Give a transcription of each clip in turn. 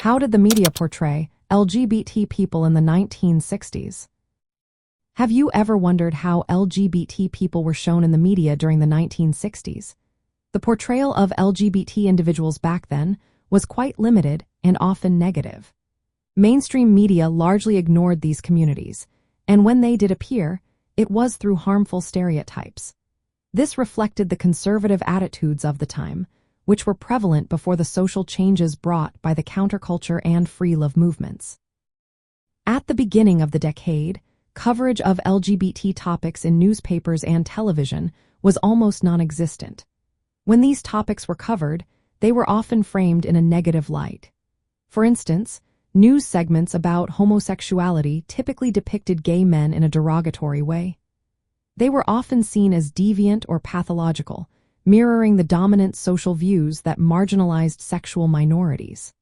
How did the media portray LGBT people in the 1960s? Have you ever wondered how LGBT people were shown in the media during the 1960s? The portrayal of LGBT individuals back then was quite limited and often negative. Mainstream media largely ignored these communities, and when they did appear, it was through harmful stereotypes. This reflected the conservative attitudes of the time, which were prevalent before the social changes brought by the counterculture and free love movements. At the beginning of the decade, coverage of LGBT topics in newspapers and television was almost non-existent. When these topics were covered, they were often framed in a negative light. For instance, news segments about homosexuality typically depicted gay men in a derogatory way. They were often seen as deviant or pathological, mirroring the dominant social views that marginalized sexual minorities.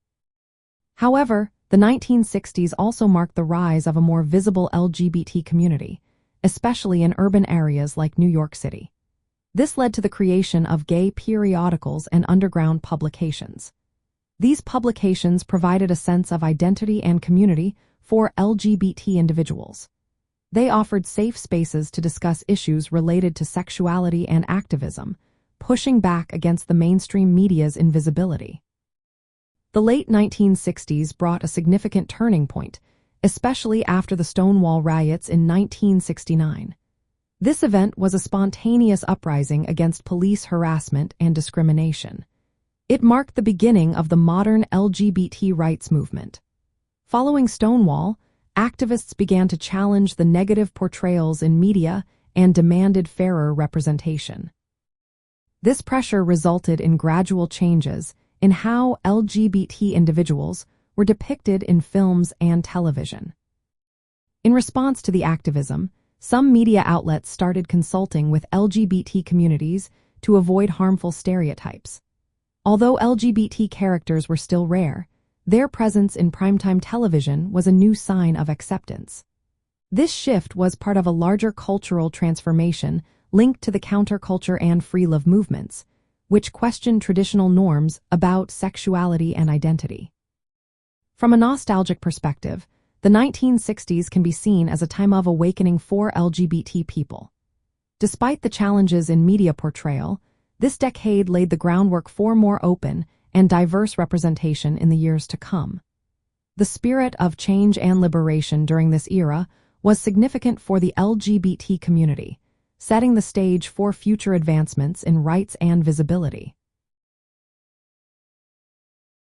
However, the 1960s also marked the rise of a more visible LGBT community, especially in urban areas like New York City. This led to the creation of gay periodicals and underground publications. These publications provided a sense of identity and community for LGBT individuals. They offered safe spaces to discuss issues related to sexuality and activism, pushing back against the mainstream media's invisibility. The late 1960s brought a significant turning point, especially after the Stonewall Riots in 1969. This event was a spontaneous uprising against police harassment and discrimination. It marked the beginning of the modern LGBT rights movement. Following Stonewall, activists began to challenge the negative portrayals in media and demanded fairer representation. This pressure resulted in gradual changes in how LGBT individuals were depicted in films and television. In response to the activism, some media outlets started consulting with LGBT communities to avoid harmful stereotypes. Although LGBT characters were still rare, their presence in primetime television was a new sign of acceptance. This shift was part of a larger cultural transformation linked to the counterculture and free love movements, which questioned traditional norms about sexuality and identity. From a nostalgic perspective, the 1960s can be seen as a time of awakening for LGBT people. Despite the challenges in media portrayal, this decade laid the groundwork for more open and diverse representation in the years to come. The spirit of change and liberation during this era was significant for the LGBT community, setting the stage for future advancements in rights and visibility.